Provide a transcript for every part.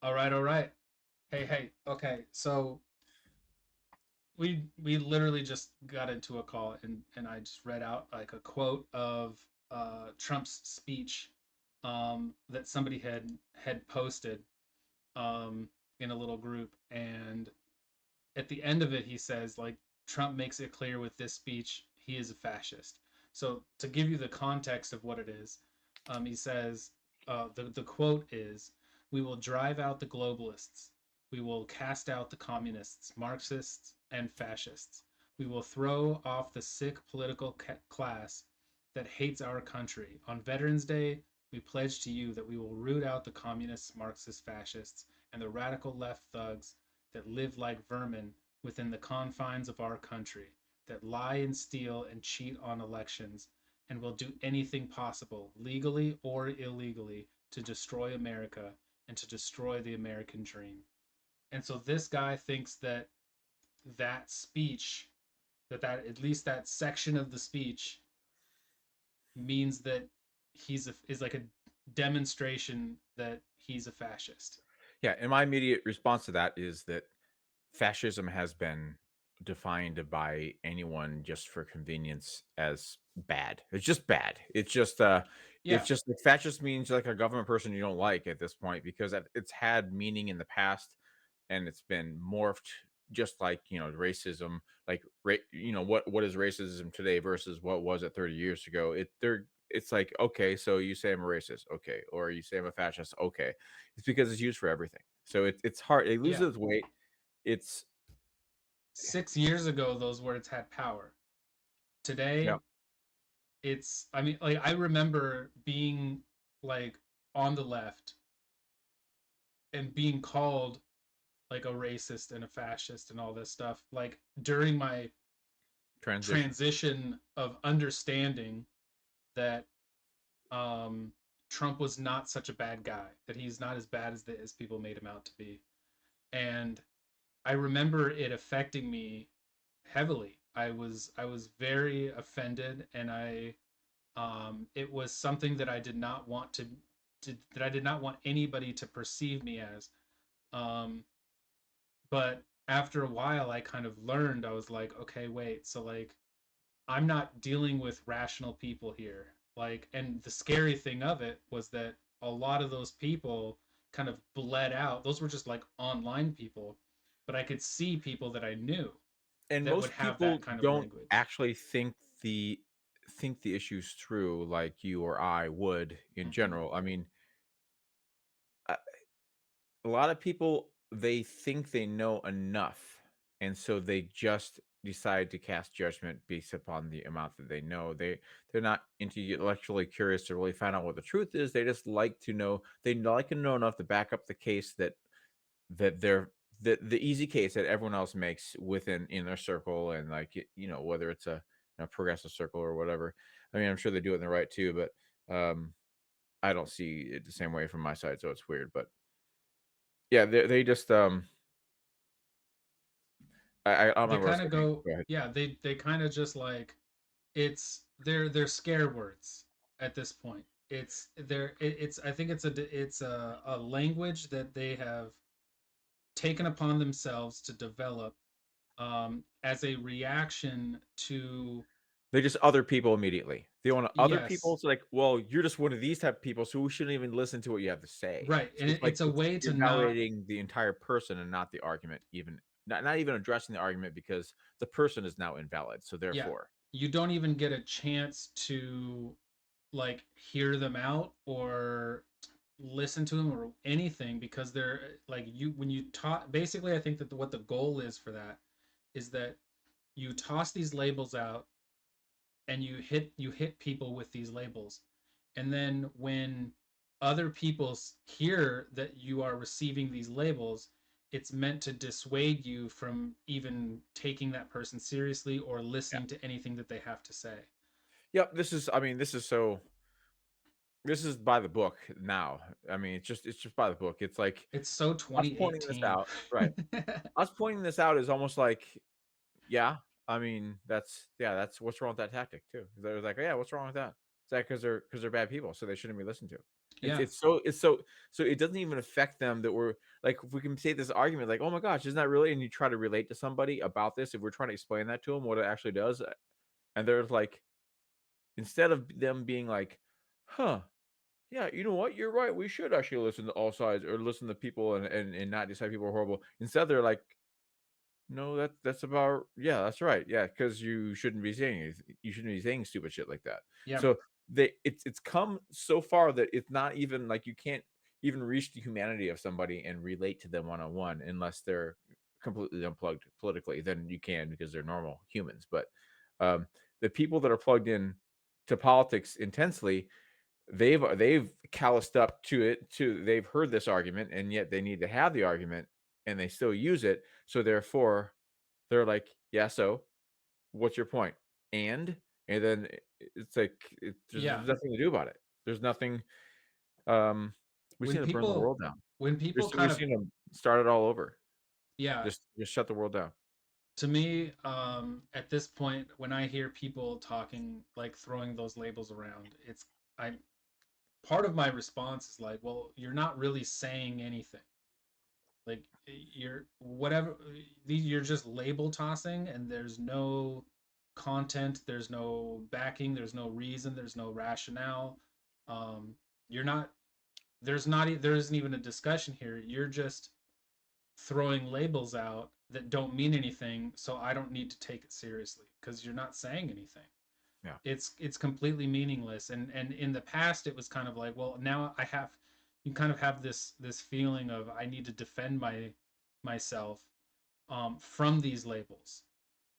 All right, all right. Hey, hey. Okay, so we literally just got into a call and I just read out like a quote of Trump's speech that somebody had posted in a little group, and at the end of it he says like Trump makes it clear with this speech he is a fascist. So to give you the context of what it is, he says the quote is, "We will drive out the globalists. We will cast out the communists, Marxists, and fascists. We will throw off the sick political class that hates our country. On Veterans Day, we pledge to you that we will root out the communists, Marxists, fascists, and the radical left thugs that live like vermin within the confines of our country, that lie and steal and cheat on elections, and will do anything possible, legally or illegally, to destroy America and to destroy the American dream." And so this guy thinks that that speech, that at least that section of the speech means that is like a demonstration that he's a fascist. Yeah, and my immediate response to that is that fascism has been defined by anyone just for convenience as bad. It's just bad. It's Yeah, just like fascist means like a government person you don't like at this point because it's had meaning in the past and it's been morphed just like, racism, like what is racism today versus what was it 30 years ago. It's like, okay, so you say I'm a racist, okay, or you say I'm a fascist, okay. It's because it's used for everything. So it's hard. It yeah. loses its weight. It's 6 years ago, those words had power. Yeah. Today, it's, I mean, like, I remember being like on the left and being called like a racist and a fascist and all this stuff, like during my Transition. transition of understanding that Trump was not such a bad guy, that he's not as bad as people made him out to be. And I remember it affecting me heavily. I was very offended, and I it was something that I did not want that I did not want anybody to perceive me as. Um, but after a while, I kind of learned. I was like, okay, wait, so like I'm not dealing with rational people here. Like, and the scary thing of it was that a lot of those people kind of bled out. Those were just like online people, but I could see people that I knew And that would most have that people kind of don't language. actually think the issues through like you or I would in Hmm. general. I mean, uh, a lot of people they think they know enough, and so they just decide to cast judgment based upon the amount that they know. They're not intellectually curious to really find out what the truth is. They just like to know. They like to know enough to back up the case that they're the easy case that everyone else makes within in their circle and like whether it's a progressive circle or whatever. I mean, I'm sure they do it in the right too, but I don't see it the same way from my side, so it's weird. But yeah, they just I don't They remember what I was kind of saying. go, Go ahead. yeah, they kind of just like, they're scare words at this point. It's I think it's a language that they have taken upon themselves to develop as a reaction to, They just other people immediately. They want other people. yes, It's like, well, you're just one of these type of people, so we shouldn't even listen to what you have to say. right, So and it's like it's a way to you're not, validating the entire person and not the argument, even not even addressing the argument because the person is now invalid. So yeah, therefore, you don't even get a chance to like hear them out or listen to them or anything, because they're like, you when you talk, basically I think that what the goal is for that is that you toss these labels out and you hit people with these labels, and then when other people hear that you are receiving these labels, it's meant to dissuade you from even taking that person seriously or yeah, listening to anything that they have to say. yep. This is, I mean, this is by the book now. I mean, it's just by the book. It's like It's so us pointing this 2018. out, right? Us pointing this out is almost like, yeah, I mean, that's what's wrong with that tactic too. They're like, yeah, what's wrong with that? Is that because they're bad people, so they shouldn't be listened to? Yeah. So it doesn't even affect them that we're like, if we can say this argument like, "Oh my gosh, isn't that really?" And you try to relate to somebody about this, if we're trying to explain that to them, what it actually does, and they're like, instead of them being like, "Huh, yeah, you know what? You're right. We should actually listen to all sides or listen to people and not decide people are horrible." Instead, they're like, "No, that's about yeah, that's right. Yeah, because you shouldn't be saying you shouldn't be saying stupid shit like that." Yeah. So it's come so far that it's not even like you can't even reach the humanity of somebody and relate to them one on one unless they're completely unplugged politically. Then you can because they're normal humans. But um, the people that are plugged in to politics intensely, they've calloused up to it. To they've heard this argument, and yet they need to have the argument, and they still use it. So therefore, they're like, "Yeah, so what's your point?" And then it's like there's Yeah. nothing to do about it. There's nothing. Um, we just When need to burn the people world down. when people We kind just of need to start it all over. yeah, Just shut the world down. to me, at this point, when I hear people talking, like throwing those labels around, it's I part of my response is like, well, you're not really saying anything. Like you're whatever you're just label tossing, and there's no content, there's no backing, there's no reason, there's no rationale. Um, you're not there isn't even a discussion here. You're just throwing labels out that don't mean anything, so I don't need to take it seriously because you're not saying anything. Yeah. It's completely meaningless. And in the past it was kind of like, well, now I have you kind of have this feeling of I need to defend myself from these labels.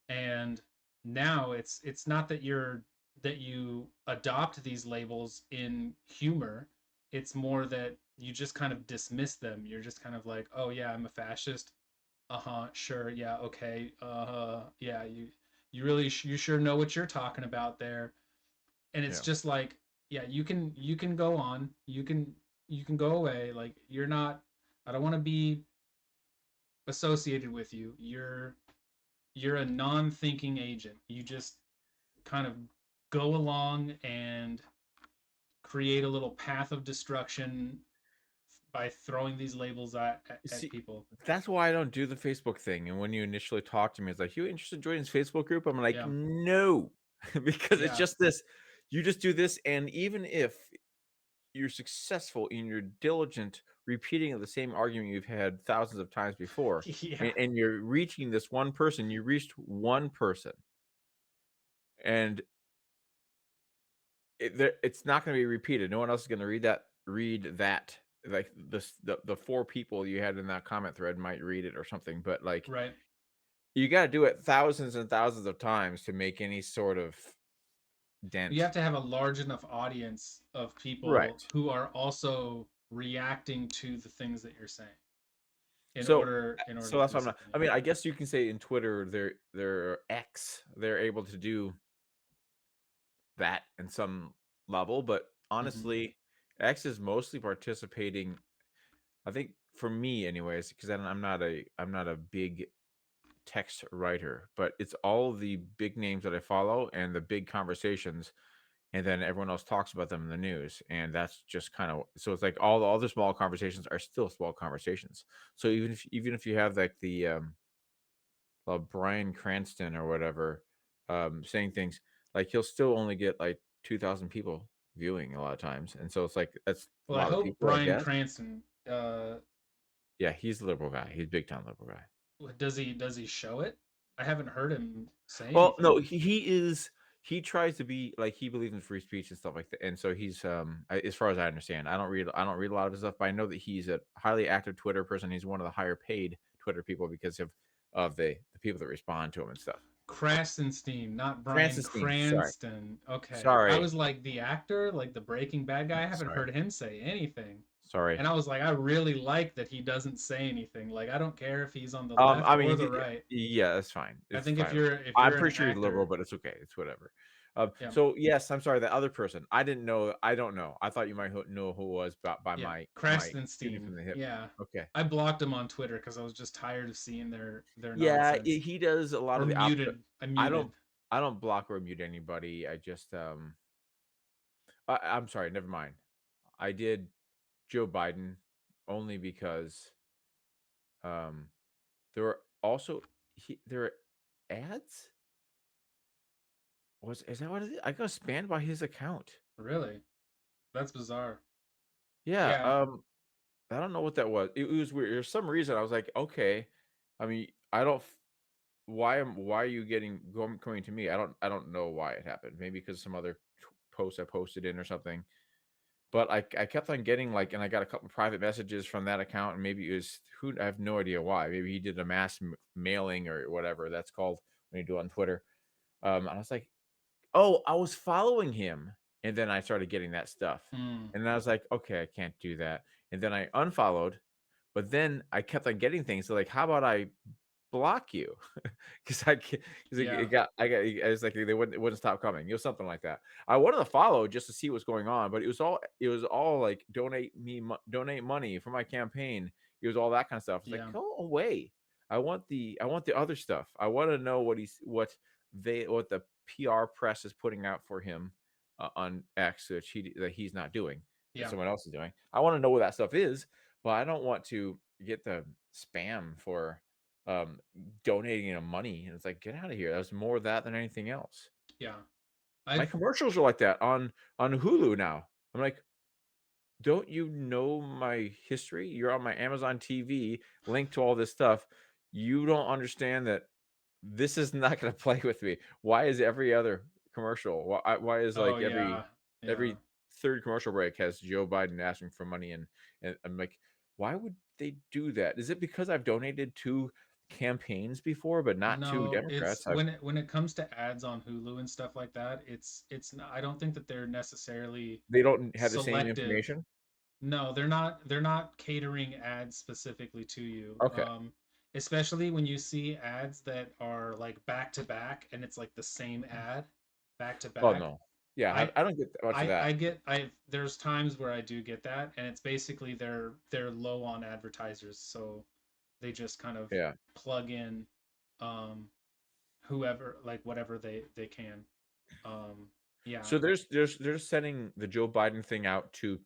And now it's not that you adopt these labels in humor. It's more that you just kind of dismiss them. You're just kind of like, oh yeah, I'm a fascist. Uh-huh, sure, yeah, okay. Yeah, you really you sure know what you're talking about there. And it's Yeah. just like, yeah, you can go on. You can go away. Like you're not I don't want to be associated with you. You're a non-thinking agent. You just kind of go along and create a little path of destruction by throwing these labels at See, people. that's why I don't do the Facebook thing. And when you initially talked to me, it's like, "You interested in joining this Facebook group?" I'm like, Yeah. "No," because it's Yeah. just this. You just do this, and even if you're successful in your diligent repeating of the same argument you've had thousands of times before, Yeah. and you're reaching this one person, you reached one person, and it's not going to be repeated. No one else is going to read that. Like the four people you had in that comment thread might read it or something, but like Right. you got to do it thousands and thousands of times to make any sort of You dent. have to have a large enough audience of people Right. who are also reacting to the things that you're saying So in order so to that's do what I'm not. something. I Yeah. mean, I guess you can say in Twitter, they're X, they're able to do that in some level, but Hmm. honestly, X is mostly participating. I think for me, anyways, because I'm not a big text writer, but it's all the big names that I follow and the big conversations, and then everyone else talks about them in the news, and that's just kind of so it's like all the small conversations are still small conversations. So even if you have like the Brian Cranston or whatever saying things like he'll still only get like 2,000 people viewing a lot of times, and so it's like that's a Well, I lot of hope people, I Brian guess. Cranston Yeah, he's a liberal guy. He's a big time liberal guy. does he show it? I haven't heard him say Well, anything. no, he is he tries to be like he believes in free speech and stuff like that. And so he's as far as I understand, I don't read a lot of his stuff, but I know that he's a highly active Twitter person. He's one of the higher paid Twitter people because of the people that respond to him and stuff. Krasenstein, not Brian Francis Dean, sorry. Cranston. Okay. I Sorry. was like the actor, like the Breaking Bad guy. I haven't Sorry. heard him say anything. Sorry. And I was like, I really like that he doesn't say anything. Like I don't care if he's on the left I or mean, the right. yeah, that's fine. I It's think if fine. you're I'm an pretty sure he's liberal, actor, but it's okay. It's whatever. yeah. So yes, I'm sorry. The other person, I didn't know. I don't know. I thought you might know who it was by Yeah, my shooting Krastenstein. from the hip. Yeah, Okay. I blocked him on Twitter because I was just tired of seeing their Yeah, nonsense. he does a lot Or of the opposite. muted. I I muted. don't I don't block or mute anybody. I just I'm sorry. Never mind. I did Joe Biden only because um there were also there were ads. Was is that what it is? I got spammed by his account. Really? That's bizarre. Yeah, Yeah, I don't know what that was. It was weird. There's some reason I was like, okay. I mean, I don't. Why are you coming to me? I don't know why it happened. Maybe because some other post I posted in or something. But I kept on getting like, and I got a couple private messages from that account, and maybe it was who I have no idea why. Maybe he did a mass mailing or whatever that's called when you do it on Twitter. And I was like, oh, I was following him, and then I started getting that stuff, mm, and I was like, "Okay, I can't do that," and then I unfollowed, but then I kept on getting things, so, like, "How about I block you?" 'Cause I ca 'cause yeah, I was like, it wouldn't stop coming, it was something like that. I wanted to follow just to see what's going on, but it was all like, donate money for my campaign." It was all that kind of stuff. It's like, yeah, "Go away. I want the other stuff. I wanna know what the PR press is putting out for him, on X, that he's not doing, that yeah, someone else is doing. I wanna know what that stuff is, but I don't want to get the spam for, um, donating him money, and it's like, "Get out of here." That was more of that than anything else. yeah. My I've commercials are like that on Hulu now. I'm like, "Don't you know my history? You're on my Amazon TV, linked to all this stuff. You don't understand that this is not gonna play with me. Why is every other commercial why is, oh like, yeah, yeah. every 3rd commercial break has Joe Biden asking for money, and I'm like, "Why would they do that? Is it because I've donated to campaigns before, but not to No, it's Democrats?" I've when it comes to ads on Hulu and stuff like that, it's not, I don't think that they're necessarily They don't have the same selective. information? No, they're not catering ads specifically to you. Okay. Especially when you see ads that are like back to back and it's like the same ad back to Oh, back. no. Yeah, I I don't get much of that. I get I there's times where I do get that and it's basically they're low on advertisers, so they just kind of Yeah. plug in um whoever, like whatever they can. Um yeah. So they're sending the Joe Biden thing out to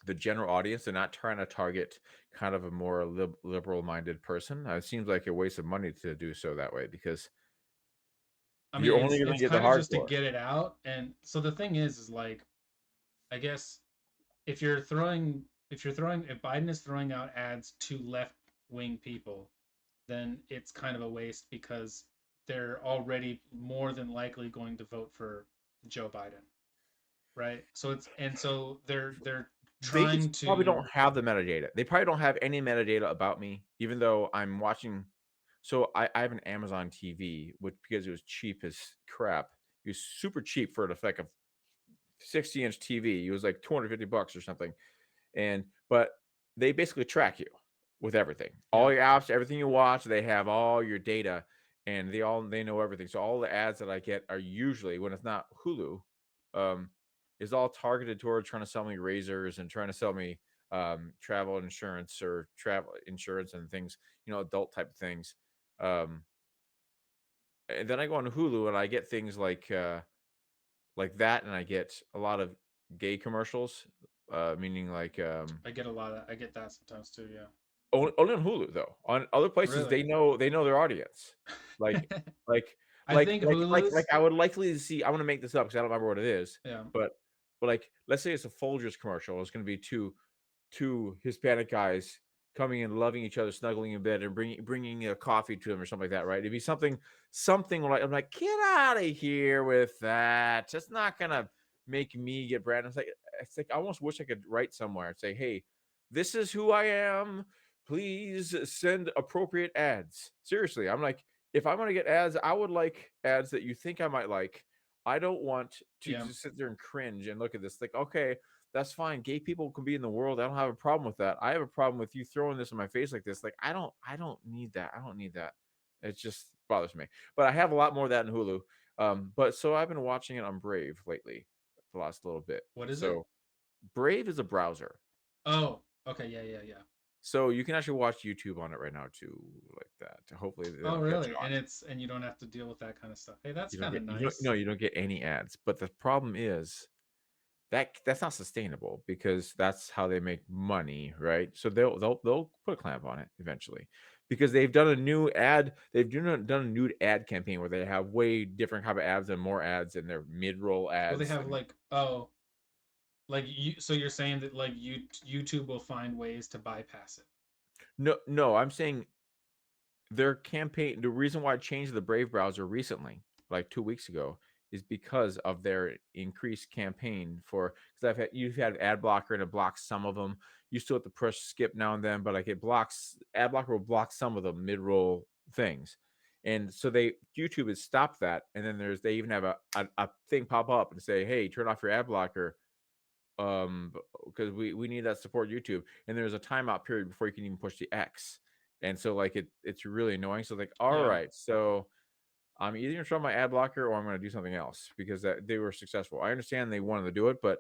the general audience. They're not trying to target kind of a more liberal-minded person. It seems like a waste of money to do so that way because I mean you're only gonna it's get the kind of just to hardcore. get it out, and so the thing is like I guess if Biden is throwing out ads to left wing people, then it's kind of a waste because they're already more than likely going to vote for Joe Biden, right? So it's and so they're They just trying probably to don't have the metadata. They probably don't have any metadata about me, even though I'm watching. So I have an Amazon TV, which because it was cheap as crap. It was super cheap for the like a 60-inch TV. It was like $250 or something. But they basically track you with everything. yeah, All your apps, everything you watch, they have all your data and they know everything. So all the ads that I get are usually when it's not Hulu, um, is all targeted toward trying to sell me razors and trying to sell me travel insurance or travel insurance and things, adult type of things. Um, and then I go on Hulu and I get things like that, and I get a lot of gay commercials, meaning like I get that sometimes too, yeah. only on Hulu though. On other places, Really. they know their audience. Like like I think Hulu's I would likely see. I want to make this up because I don't remember what it is, yeah, but like let's say it's a Folgers commercial. It's going to be two Hispanic guys coming and loving each other, snuggling in bed, and bringing a coffee to them or something like that, right? It'd be something like I'm like, get out of here with that. It's not gonna make me get brand. It's like I almost wish I could write somewhere and say, hey, this is who I am. Please send appropriate ads. Seriously, I'm like, if I'm gonna get ads, I would like ads that you think I might like. I don't want to yeah, just sit there and cringe and look at this. Like, okay, that's fine. Gay people can be in the world. I don't have a problem with that. I have a problem with you throwing this in my face like this. Like, I don't need that. I don't need that. It just bothers me. But I have a lot more of that in Hulu. But so I've been watching it on Brave lately, the last little bit. what is it? So Brave is a browser. Oh, okay, yeah, yeah, yeah. So you can actually watch YouTube on it right now too, like that. Hopefully they Oh, don't catch really? on. And you don't have to deal with that kind of stuff. Hey, that's You don't kind of get you don't nice. no, you don't get any ads. But the problem is that's not sustainable because that's how they make money, right? So they'll put a clamp on it eventually because they've done a new ad campaign where they have way different type of ads and more ads and they're mid-roll Well, they ads have and like, oh, like you. So you're saying that like YouTube will find ways to bypass it. no, I'm saying their campaign, the reason why I changed the Brave browser recently, like 2 weeks ago, is because of their increased campaign for because you've had ad blocker and it blocks some of them. You still have to push skip now and then, but like it blocks ad blocker will block some of the mid-roll things. And so YouTube has stopped that. And then they even have a thing pop up and say, hey, turn off your ad blocker because we need that support YouTube, and there's a timeout period before you can even push the X, and so like it's really annoying. So like, all Yeah, right, so I'm either gonna try my ad blocker or I'm gonna do something else because they were successful. I understand they wanted to do it, but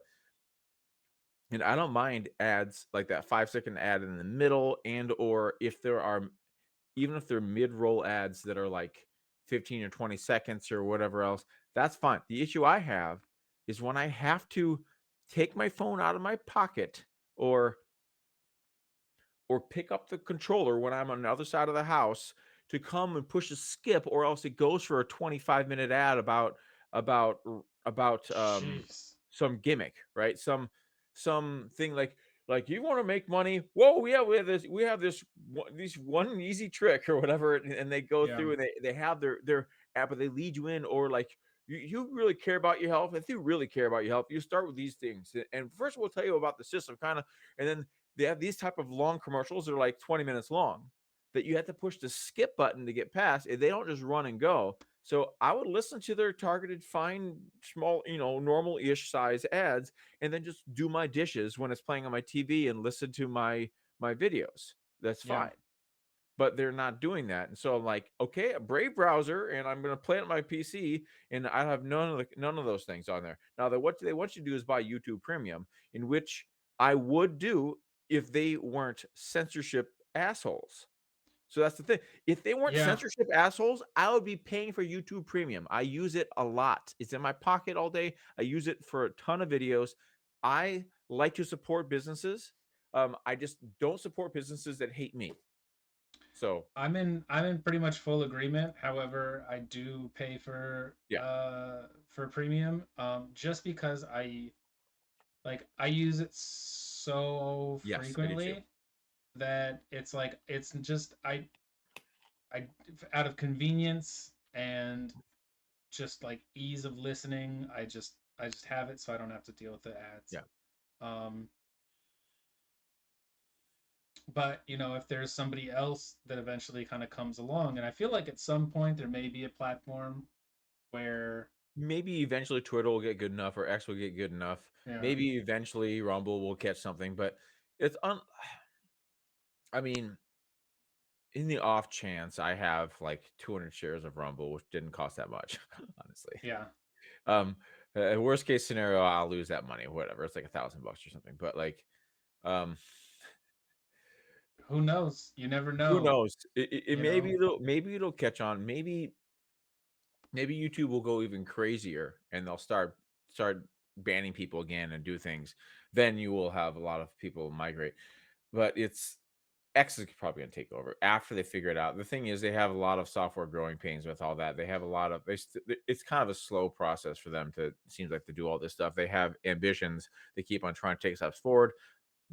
and I don't mind ads like that 5-second ad in the middle, and or if there are even if they're mid-roll ads that are like 15 or 20 seconds or whatever else, that's fine. The issue I have is when I have to take my phone out of my pocket or pick up the controller when I'm on the other side of the house to come and push a skip, or else it goes for a 25-minute ad about jeez. some gimmick, right? Some thing like you want to make money. Whoa, yeah, we have this one easy trick or whatever, and they go Yeah, through and they have their app, but they lead you in, or like you really care about your health. If you really care about your health, you start with these things. And first we'll tell you about the system, kind of, and then they have these type of long commercials that are like 20 minutes long that you have to push the skip button to get past. And they don't just run and go. So I would listen to their targeted, fine, small, normal-ish size ads, and then just do my dishes when it's playing on my TV and listen to my videos. That's yeah. fine. But they're not doing that. And so I'm like, okay, a Brave browser, and I'm gonna play it on my PC, and I have none of those things on there. Now what they want you to do is buy YouTube Premium, in which I would do if they weren't censorship assholes. So that's the thing. If they weren't Yeah, censorship assholes, I would be paying for YouTube Premium. I use it a lot. It's in my pocket all day. I use it for a ton of videos. I like to support businesses. I just don't support businesses that hate me. So I'm in pretty much full agreement. However, I do pay yeah. for premium just because I use it so Yes, I do too. frequently that it's like it's just I out of convenience and just like ease of listening, I just have it so I don't have to deal with the ads. Yeah. Um but if there's somebody else that eventually kind of comes along, and I feel like at some point there may be a platform where Maybe eventually Twitter will get good enough or X will get good enough. yeah, Maybe eventually Rumble will catch something, but it's I mean, in the off chance I have like 200 shares of Rumble, which didn't cost that much, honestly. yeah, Um, worst case scenario, I'll lose that money, whatever. It's like $1,000 or something. But like, um, who knows? You never who know, knows? It you know. maybe it'll catch on. Maybe YouTube will go even crazier and they'll start banning people again and do things. Then you will have a lot of people migrate. But it's X is probably going to take over after they figure it out. The thing is, they have a lot of software growing pains with all that. They have a lot of it's kind of a slow process for them to seems like to do all this stuff. They have ambitions. They keep on trying to take steps forward.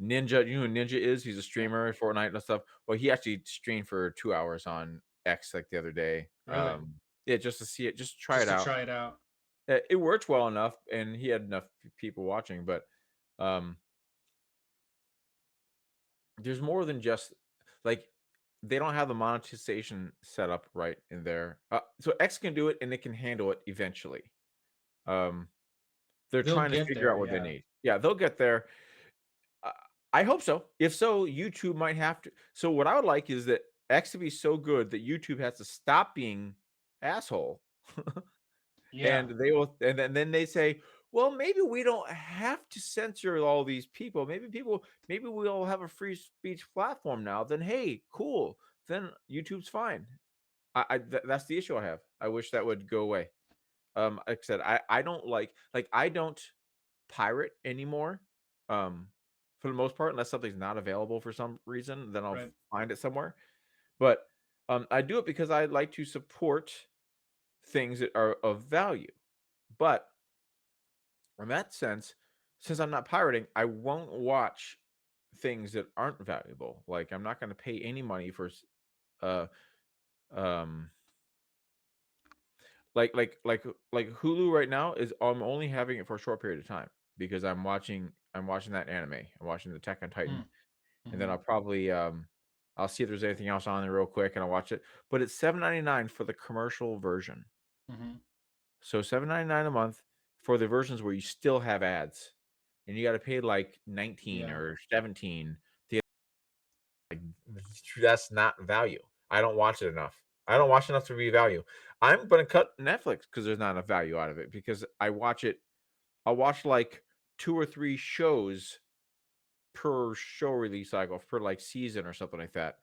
Ninja, you know who Ninja is? He's a Yeah, streamer, Fortnite and stuff. Well, he actually streamed for 2 hours on X like the other day. really, Yeah, just to see it, just try just it to out. try it out. It worked well enough, and he had enough people watching. But um, there's more than just like they don't have the monetization set up right in there. So X can do it, and it can handle it eventually. Um, they're They'll trying to get figure there, out what they yeah. need. Yeah, they'll get there. Uh, I hope so. If so, YouTube might have to. So what I would like is that X to be so good that YouTube has to stop being asshole, Yeah, and they will, and then they say, well, maybe we don't have to censor all these people. Maybe we'll have a free speech platform now. Then hey, cool. Then YouTube's fine. That's the issue I have. I wish that would go away. Like I said, I don't like I don't. pirate anymore. Um, for the most part, unless something's not available for some reason, then I'll Right. find it somewhere. But I do it because I like to support things that are of value. But in that sense, since I'm not pirating, I won't watch things that aren't valuable. Like I'm not going to pay any money for uh um like Hulu right now is I'm only having it for a short period of time because I'm watching that anime. I'm watching the Attack on Titan, Mm, and then mm-hmm, I'll see if there's anything else on there real quick and I'll watch it. But it's 7.99 for the commercial version. mm-hmm. So 7.99 a month for the versions where you still have ads. And you got to pay like 19 Yeah. or 17. To like, that's not value. I don't watch it enough. I don't watch enough to be value. I'm going to cut Netflix because there's not enough value out of it because I'll watch like 2 or 3 shows per show release cycle, per like season or something like that.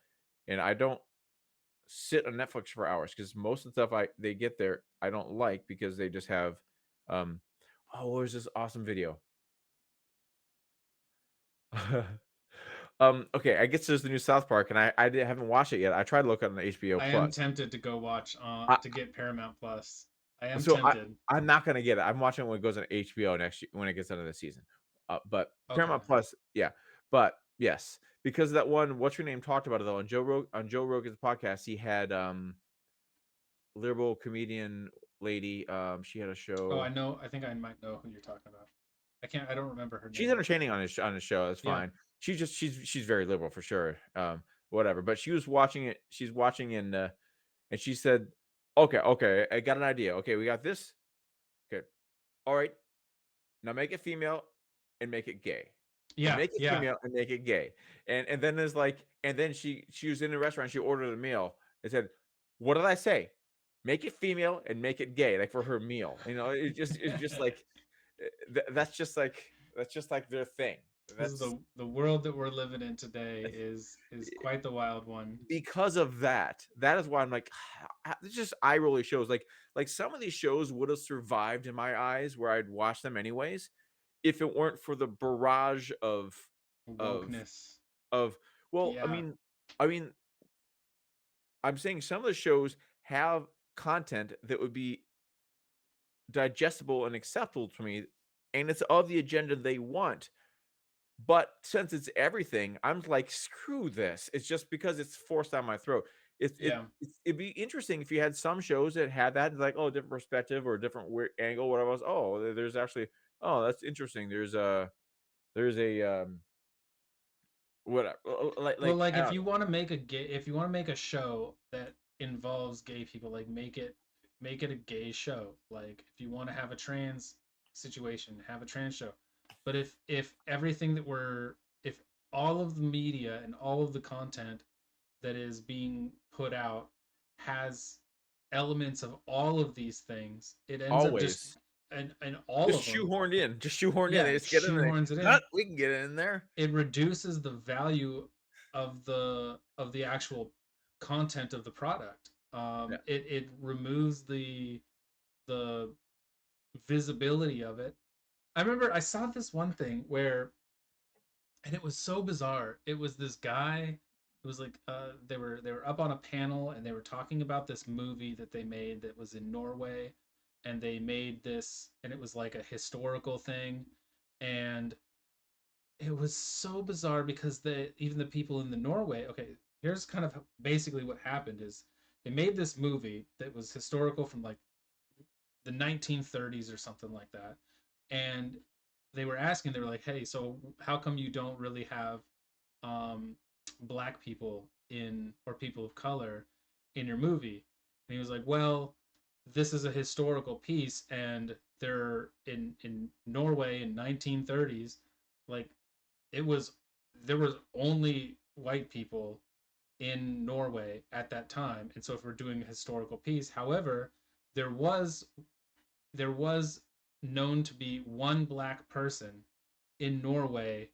And I don't sit on Netflix for hours because most of the stuff they get there I don't like because they just have um oh there's this awesome video. Okay, I guess there's the new South Park and haven't watched it yet. I tried to look on the HBO I am Plus. tempted to go watch I, to get Paramount Plus. I am so tempted. I'm not gonna get it. I'm watching it when it goes on HBO next year when it gets out of the season. But Okay. Paramount Plus, yeah. But yes, because of that one, what's your name talked about it though on Joe Rogan's podcast. He had liberal comedian lady. She had a Oh, I show. know. I think I might know who you're talking about. I can't. I don't remember her She's name. entertaining on his show. That's Yeah. fine. She's very liberal for sure. Whatever. But she was watching it. She's watching and she said, okay, I got an idea. Okay, we got this. Okay, all right. Now make it female and make it gay. And Yeah. make it Yeah. female and make it gay. And then there's like, and then she was in a restaurant. She ordered a meal. It said, "What did I say? Make it female and make it gay." Like for her meal. It's just like that's just like their thing. This is That's the world that we're living in today is quite the wild one. because of that. That is why I'm like, it's just eye rolling shows. Like some of these shows would have survived in my eyes where I'd watch them anyways, if it weren't for the barrage of Wokeness. of well, Yeah. I mean, I'm saying some of the shows have content that would be digestible and acceptable to me, and it's of the agenda they want. But since it's everything, I'm like, screw this. It's just because it's forced down my throat. Yeah. It'd be interesting if you had some shows that had that, like, oh, different perspective or different weird angle, whatever else. Oh, there's actually, oh, that's interesting. There's a whatever, Well, like I if don't you know. want to make a gay, if you want to make a show that involves gay people, like make it a gay show. Like if you want to have a trans situation, have a trans show. But if everything that we're if all of the media and all of the content that is being put out has elements of all of these things, it ends up just Always and all of them, just shoehorned in. yeah, They just get in there. shoehorns it in. Cut. We can get in there. It reduces the value of the actual content of the product. Yeah. It removes the visibility of it. I remember I saw this one thing where, and it was so bizarre. It was this guy. It was like they were up on a panel and they were talking about this movie that they made that was in Norway, and they made this and it was like a historical thing, and it was so bizarre because the even the people in the Norway. Okay, here's kind of basically what happened is they made this movie that was historical from like the 1930s or something like that, and they were asking, they were like, hey, so how come you don't really have um, black people in or people of color in your movie? And he was like, well, this is a historical piece, and they're in Norway in 1930s, like it was there was only white people in Norway at that time. And so if we're doing a historical piece, however, there was there was known to be one black person in Norway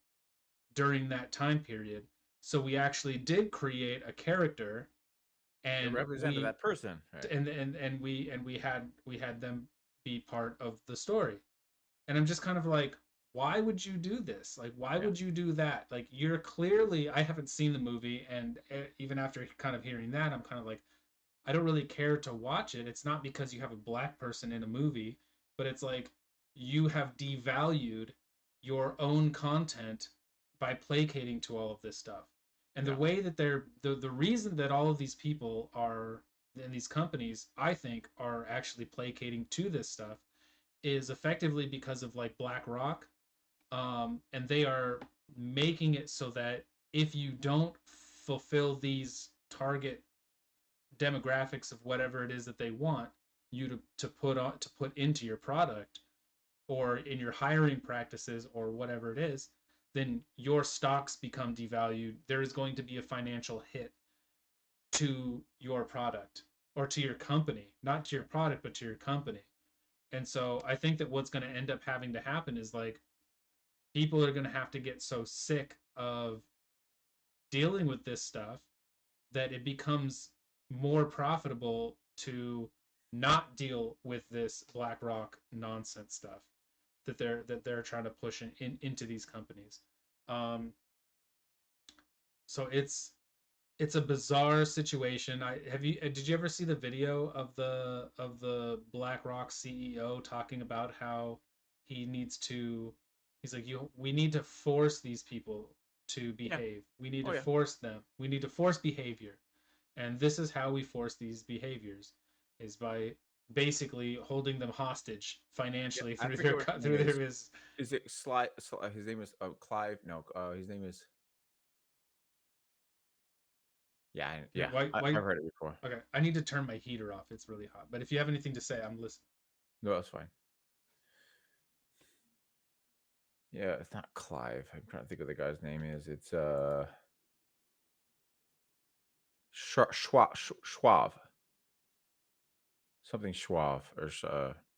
during that time period. So we actually did create a character, It and represented that person. Right. we had them be part of the story. And I'm just kind of like, why would you do this? Like, why Yeah. would you do that? Like, you're clearly, I haven't seen the movie, and even after kind of hearing that, I'm kind of like, I don't really care to watch it. It's not because you have a black person in a movie, but it's like you have devalued your own content by placating to all of this stuff. And the Yeah. way that the reason that all of these people are in these companies, I think, are actually placating to this stuff is effectively because of like BlackRock, and they are making it so that if you don't fulfill these target demographics of whatever it is that they want you to put into your product or in your hiring practices or whatever it is, then your stocks become devalued. There is going to be a financial hit to your product or to your company, not to your product, but to your company. And so I think that what's going to end up having to happen is like people are going to have to get so sick of dealing with this stuff that it becomes more profitable to not deal with this BlackRock nonsense stuff that they're trying to push into these companies. Um, so it's a bizarre situation. I have you did you ever see the video of the BlackRock CEO talking about how he needs to he's like you we need to force these people to Yeah. behave. We need Oh to yeah. force them. We need to force behavior. And this is how we force these behaviors is by basically holding them hostage Yeah. financially I through forget their what his name through is. their is Is it his name is Clive? No, his name is. Yeah, here yeah. why I've heard it before. okay, I need to turn my heater off. It's really hot. But if you have anything to say, I'm listening. No, that's fine. Yeah, it's not Clive. I'm trying to think what the guy's name is. It's Schwab, something Schwab or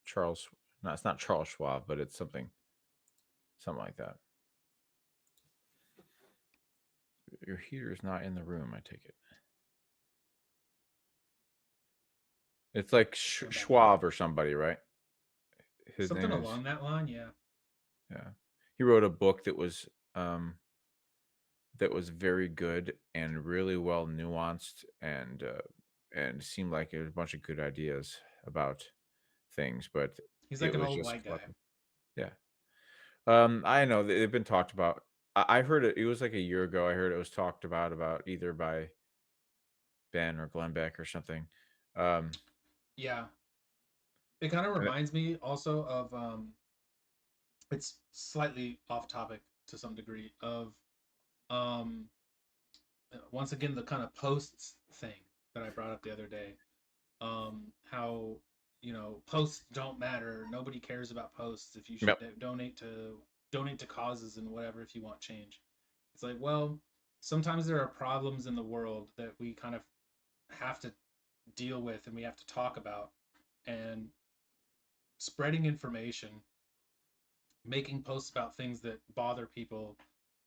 Charles. No, it's not Charles Schwab, but it's something like that. Your heater is not in the room. I take it. It's like Turn back on. Schwab or somebody, right? His Something name is. along that line, yeah. Yeah. He wrote a book um that was very good and really well nuanced and seemed like it was a bunch of good ideas about things, but He's it like an was old just white guy. fucking yeah. I know they've been talked about. I heard it. It was like a year ago. I heard it was talked about either by Ben or Glenn Beck or something. Um, Yeah. It kind of and reminds me also of it's slightly off topic to some degree of um once again the kind of posts thing that I brought up the other day. How posts don't matter. Nobody cares about posts. If you should yep. donate to causes and whatever if you want change. It's like, well, sometimes there are problems in the world that we kind of have to deal with and we have to talk about, and spreading information, making posts about things that bother people,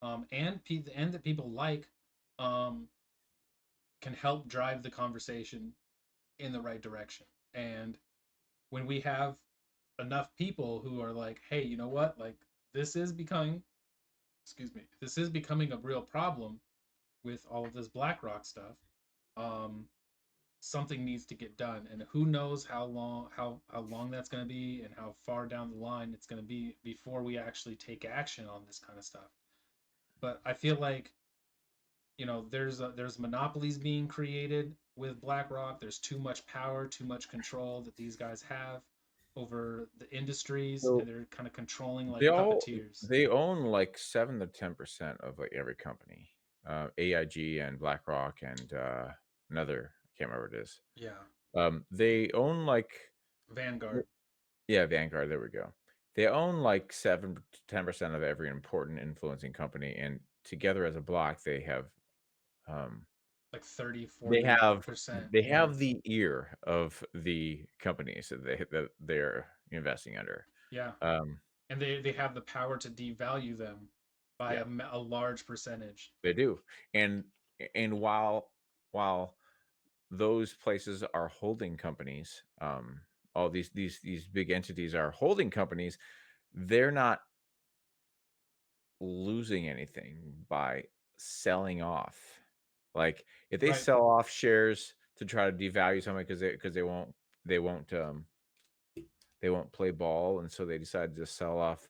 and that people like, um, can help drive the conversation in the right direction. And when we have enough people who are like, hey, you know what? Like this is becoming, excuse me, this is becoming a real problem with all of this BlackRock stuff. Um, Something needs to get done, and who knows how long that's going to be and how far down the line it's going to be before we actually take action on this kind of stuff. But I feel like there's monopolies being created with BlackRock. There's too much power, too much control that these guys have over the industries, and So they're kind of controlling they like all puppeteers. they own like 7 to 10% of like every company. AIG and BlackRock and another. I can't remember what it is. Yeah, They own like Vanguard. yeah, Vanguard. There we go. They own like 7 to 10% of every important influencing company, and together as a block, um, Like 30, they 40 have percent they Yeah. have the ear of the companies that they're investing under. Yeah. Um, And they have the power to devalue them by yeah, a large percentage. they do. And and while those places are holding companies, all these big entities are holding companies. They're not. losing anything by selling off. Like, if they Right. sell off shares to try to devalue something because they won't, they won't play ball, and so they decide to sell off,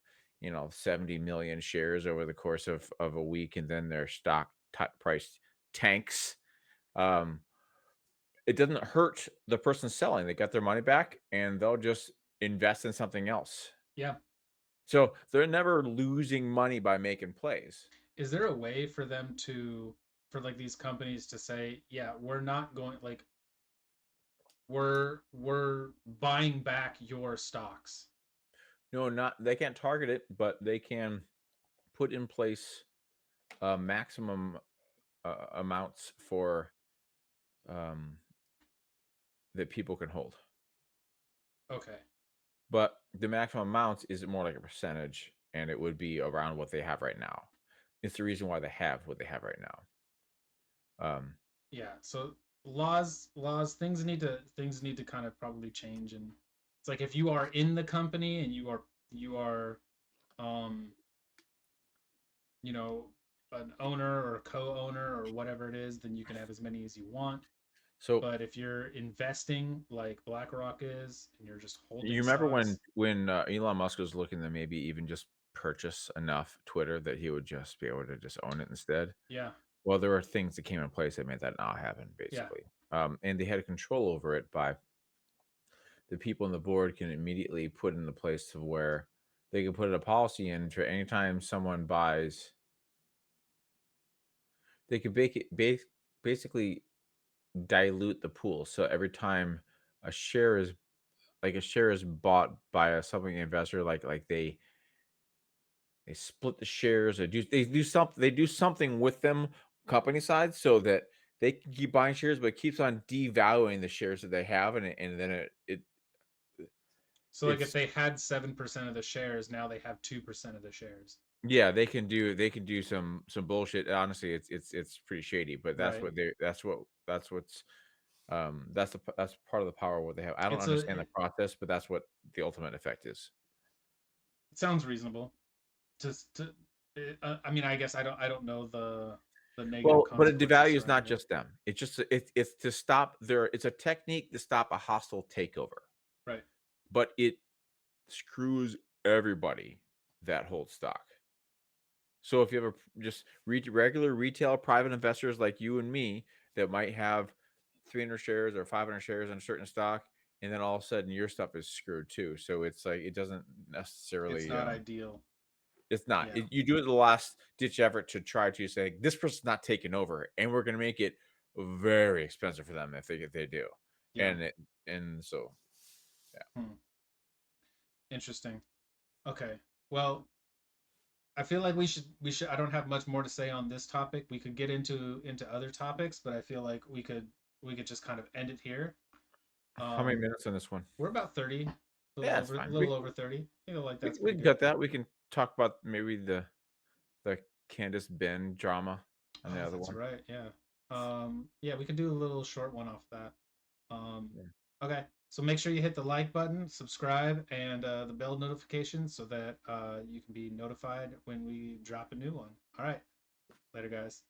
70 million shares over the course of a week, and then their stock price tanks. Um, it doesn't hurt the person selling. They got their money back, and they'll just invest in something else. Yeah. So they're never losing money by making plays. Is there a way for them to, for like these companies to say, yeah, we're not going, like, we're buying back your stocks? No, not they can't target it, but they can put in place maximum amounts for um, that people can hold. Okay. But the maximum amounts is more like a percentage, and it would be around what they have right now. It's the reason why they have what they have right now. Um, Yeah. So things need to kind of probably change. And it's like, if you are in the company and you are um you know an owner or a co-owner or whatever it is, then you can have as many as you want. so But if you're investing like BlackRock is, and you're just holding you remember when stocks, Elon Musk was looking to maybe even just purchase enough Twitter that he would just be able to just own it instead? yeah, Well, there were things that came in place that made that not happen, yeah. basically. And they had control over it by the people on the board can immediately put into place to where they can put a policy in for anytime someone buys, they could basically dilute the pool. So every time a share is a share is bought by a something investor, like they split the shares or they do something with them company side so that they can keep buying shares, but it keeps on devaluing the shares that they have, and then So like, if it's they had 7% of the shares, now they have 2% of the shares. yeah, they can do some bullshit. Honestly, it's pretty shady, but Right. that's part of the power of what they have. I don't It's a understand the process, but that's what the ultimate effect is. it sounds reasonable. To I mean, I guess I don't know the negative Well, but a consequences devalue is not surrounding it. just them. It's to stop their it's a technique to stop a hostile takeover, Right. but it screws everybody that holds stock. So if you have just regular retail private investors like you and me that might have 300 shares or 500 shares in a certain stock, and then all of a sudden your stuff is screwed too. So it's like it doesn't It's necessarily not ideal. it's not. Yeah. You do it the last ditch effort to try to say this person's not taking over, and we're going to make it very expensive for them if they do, Yeah. and it and so yeah. Hmm. Interesting. Okay. Well, I feel like we should I don't have much more to say on this topic. We could get into other topics, but I feel like we could just kind of end it here. How many Um minutes on this one? we're about 30, Yeah, it's a fine. little over 30. I feel like that's We pretty can good. cut that. We can talk about maybe the Candace Ben drama on the Oh, other that's one. right. Yeah. Yeah, we could do a little short one off that. Yeah. Okay. So make sure you hit the like button, subscribe, and the bell notification so that you can be notified when we drop a new one. All right. Later, guys.